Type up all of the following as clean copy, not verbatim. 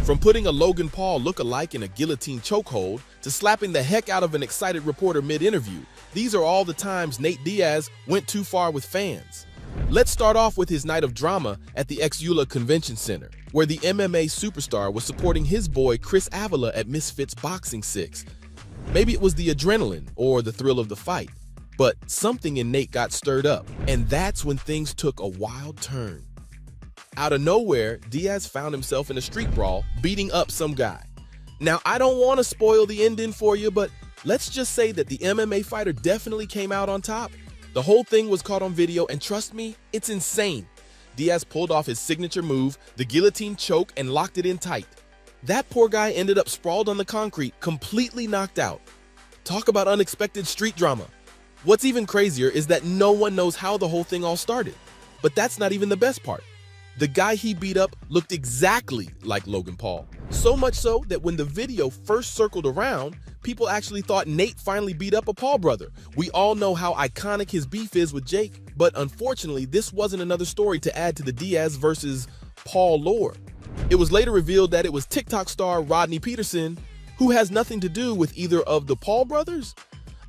From putting a Logan Paul look-alike in a guillotine chokehold to slapping the heck out of an excited reporter mid-interview, these are all the times Nate Diaz went too far with fans. Let's start off with his night of drama at the ex-EULA Convention Center, where the MMA superstar was supporting his boy Chris Avila at Misfits Boxing 6. Maybe it was the adrenaline or the thrill of the fight, but something in Nate got stirred up, and that's when things took a wild turn. Out of nowhere, Diaz found himself in a street brawl, beating up some guy. Now, I don't want to spoil the ending for you, but let's just say that the MMA fighter definitely came out on top. The whole thing was caught on video, and trust me, it's insane. Diaz pulled off his signature move, the guillotine choke, and locked it in tight. That poor guy ended up sprawled on the concrete, completely knocked out. Talk about unexpected street drama. What's even crazier is that no one knows how the whole thing all started. But that's not even the best part. The guy he beat up looked exactly like Logan Paul. So much so that when the video first circled around, people actually thought Nate finally beat up a Paul brother. We all know how iconic his beef is with Jake, but unfortunately, this wasn't another story to add to the Diaz versus Paul lore. It was later revealed that it was TikTok star Rodney Peterson, who has nothing to do with either of the Paul brothers,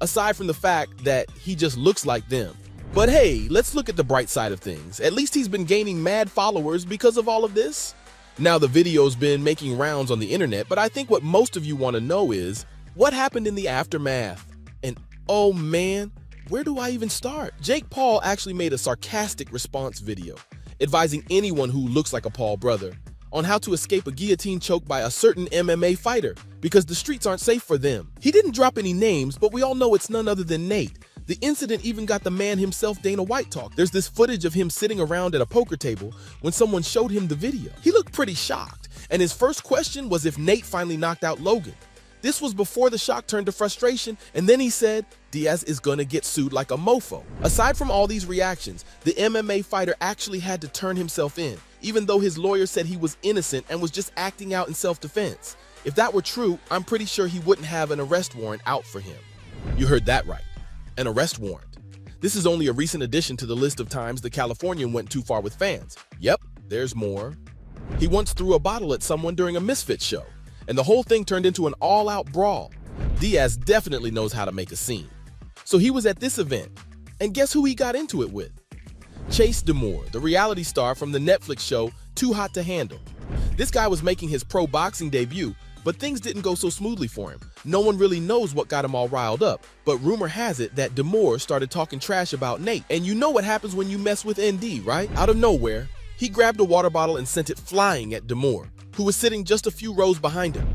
aside from the fact that he just looks like them. But hey, let's look at the bright side of things. At least he's been gaining mad followers because of all of this. Now, the video's been making rounds on the internet, but I think what most of you want to know is what happened in the aftermath. And oh man, where do I even start? Jake Paul actually made a sarcastic response video advising anyone who looks like a Paul brother on how to escape a guillotine choke by a certain MMA fighter because the streets aren't safe for them. He didn't drop any names, but we all know it's none other than Nate. The incident even got the man himself Dana White talk. There's this footage of him sitting around at a poker table when someone showed him the video. He looked pretty shocked, and his first question was if Nate finally knocked out Logan. This was before the shock turned to frustration, and then he said, Diaz is gonna get sued like a mofo. Aside from all these reactions, the MMA fighter actually had to turn himself in, even though his lawyer said he was innocent and was just acting out in self-defense. If that were true, I'm pretty sure he wouldn't have an arrest warrant out for him. You heard that right. An arrest warrant. This is only a recent addition to the list of times the Californian went too far with fans. Yep, there's more. He once threw a bottle at someone during a Misfits show, and the whole thing turned into an all-out brawl. Diaz definitely knows how to make a scene. So he was at this event, and guess who he got into it with? Chase Demore, the reality star from the Netflix show Too Hot to Handle. This guy was making his pro boxing debut, but things didn't go so smoothly for him. No one really knows what got him all riled up, but rumor has it that Demore started talking trash about Nate. And you know what happens when you mess with ND, right? Out of nowhere, he grabbed a water bottle and sent it flying at Demore, who was sitting just a few rows behind him.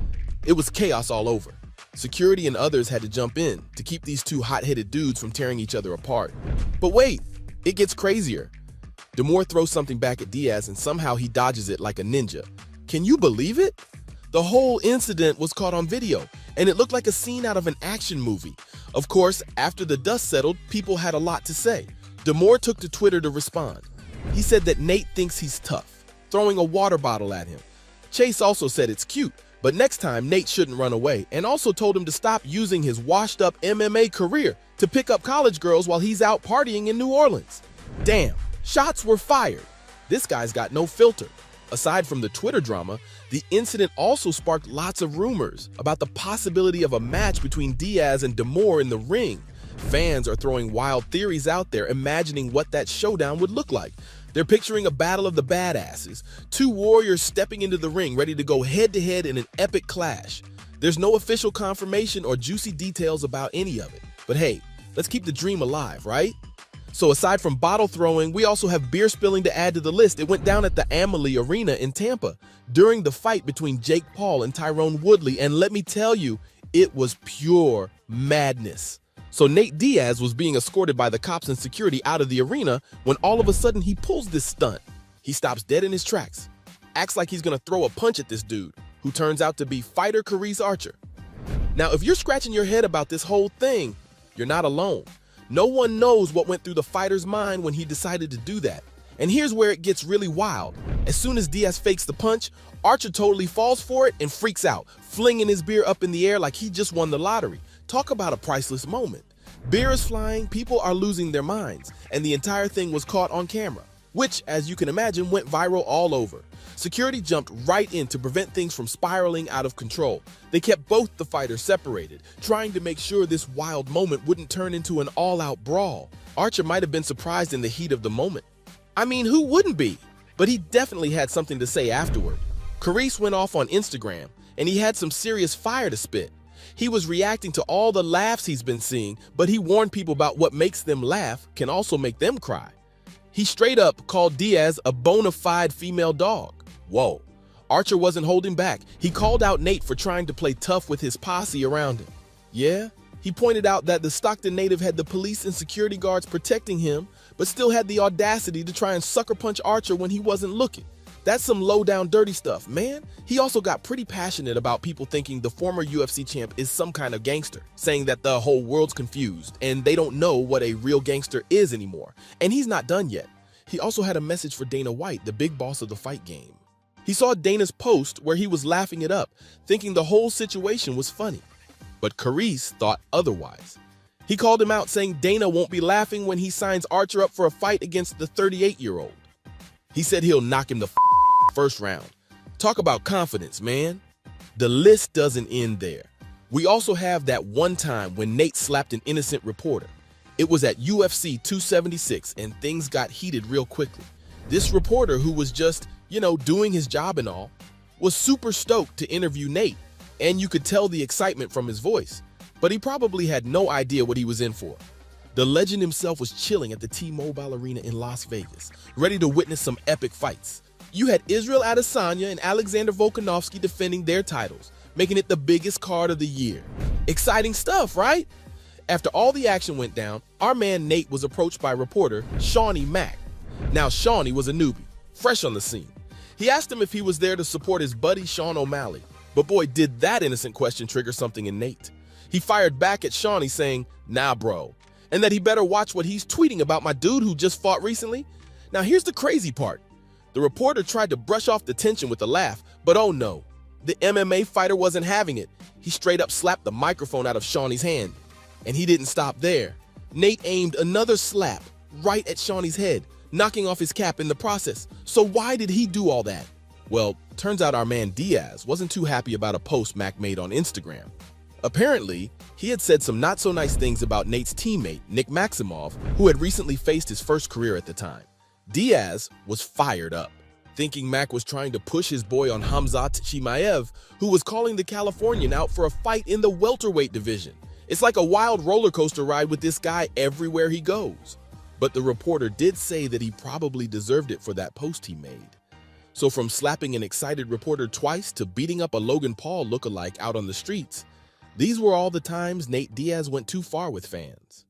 It was chaos all over. Security and others had to jump in to keep these two hot-headed dudes from tearing each other apart. But wait, it gets crazier. Demore throws something back at Diaz and somehow he dodges it like a ninja. Can you believe it? The whole incident was caught on video, and it looked like a scene out of an action movie. Of course, after the dust settled, people had a lot to say. Demore took to Twitter to respond. He said that Nate thinks he's tough, throwing a water bottle at him. Chase also said it's cute, but next time Nate shouldn't run away, and also told him to stop using his washed-up MMA career to pick up college girls while he's out partying in New Orleans. Damn, shots were fired. This guy's got no filter. Aside from the Twitter drama, the incident also sparked lots of rumors about the possibility of a match between Diaz and Demore in the ring. Fans are throwing wild theories out there, imagining what that showdown would look like. They're picturing a battle of the badasses, two warriors stepping into the ring ready to go head-to-head in an epic clash. There's no official confirmation or juicy details about any of it. But hey, let's keep the dream alive, right? So aside from bottle throwing, we also have beer spilling to add to the list. It went down at the Amalie Arena in Tampa during the fight between Jake Paul and Tyrone Woodley, and let me tell you, it was pure madness. So Nate Diaz was being escorted by the cops and security out of the arena when all of a sudden he pulls this stunt. He stops dead in his tracks, acts like he's gonna throw a punch at this dude, who turns out to be fighter Carice Archer. Now, if you're scratching your head about this whole thing, you're not alone. No one knows what went through the fighter's mind when he decided to do that. And here's where it gets really wild. As soon as Diaz fakes the punch, Archer totally falls for it and freaks out, flinging his beer up in the air like he just won the lottery. Talk about a priceless moment. Beer is flying, people are losing their minds, and the entire thing was caught on camera. which, as you can imagine, went viral all over. Security jumped right in to prevent things from spiraling out of control. They kept both the fighters separated, trying to make sure this wild moment wouldn't turn into an all-out brawl. Archer might have been surprised in the heat of the moment. I mean, who wouldn't be? But he definitely had something to say afterward. Carice went off on Instagram, and he had some serious fire to spit. He was reacting to all the laughs he's been seeing, but he warned people about what makes them laugh can also make them cry. He straight up called Diaz a bona fide female dog. Whoa. Archer wasn't holding back. He called out Nate for trying to play tough with his posse around him. Yeah, he pointed out that the Stockton native had the police and security guards protecting him, but still had the audacity to try and sucker punch Archer when he wasn't looking. That's some low-down dirty stuff, man. He also got pretty passionate about people thinking the former UFC champ is some kind of gangster, saying that the whole world's confused and they don't know what a real gangster is anymore. And he's not done yet. He also had a message for Dana White, the big boss of the fight game. He saw Dana's post where he was laughing it up, thinking the whole situation was funny. But Carice thought otherwise. He called him out, saying Dana won't be laughing when he signs Archer up for a fight against the 38-year-old. He said he'll knock him the first round. Talk about confidence, man. The list doesn't end there. We also have that one time when Nate slapped an innocent reporter. It was at UFC 276 and things got heated real quickly. This reporter, who was just, doing his job and all, was super stoked to interview Nate, and you could tell the excitement from his voice, but he probably had no idea what he was in for. The legend himself was chilling at the T-Mobile Arena in Las Vegas, ready to witness some epic fights. You had Israel Adesanya and Alexander Volkanovski defending their titles, making it the biggest card of the year. Exciting stuff, right? After all the action went down, our man Nate was approached by reporter Shawnee Mack. Now Shawnee was a newbie, fresh on the scene. He asked him if he was there to support his buddy Sean O'Malley, but boy, did that innocent question trigger something in Nate. He fired back at Shawnee saying, "Nah, bro," and that he better watch what he's tweeting about my dude who just fought recently. Now here's the crazy part. The reporter tried to brush off the tension with a laugh, but oh no, the MMA fighter wasn't having it. He straight up slapped the microphone out of Shawnee's hand. And he didn't stop there. Nate aimed another slap right at Shawnee's head, knocking off his cap in the process. So why did he do all that? Well, turns out our man Diaz wasn't too happy about a post Mac made on Instagram. Apparently, he had said some not so nice things about Nate's teammate, Nick Maximov, who had recently faced his first career at the time. Diaz was fired up, thinking Mac was trying to push his boy on Khamzat Chimaev, who was calling the Californian out for a fight in the welterweight division. It's like a wild roller coaster ride with this guy everywhere he goes. But the reporter did say that he probably deserved it for that post he made. So from slapping an excited reporter twice to beating up a Logan Paul lookalike out on the streets, these were all the times Nate Diaz went too far with fans.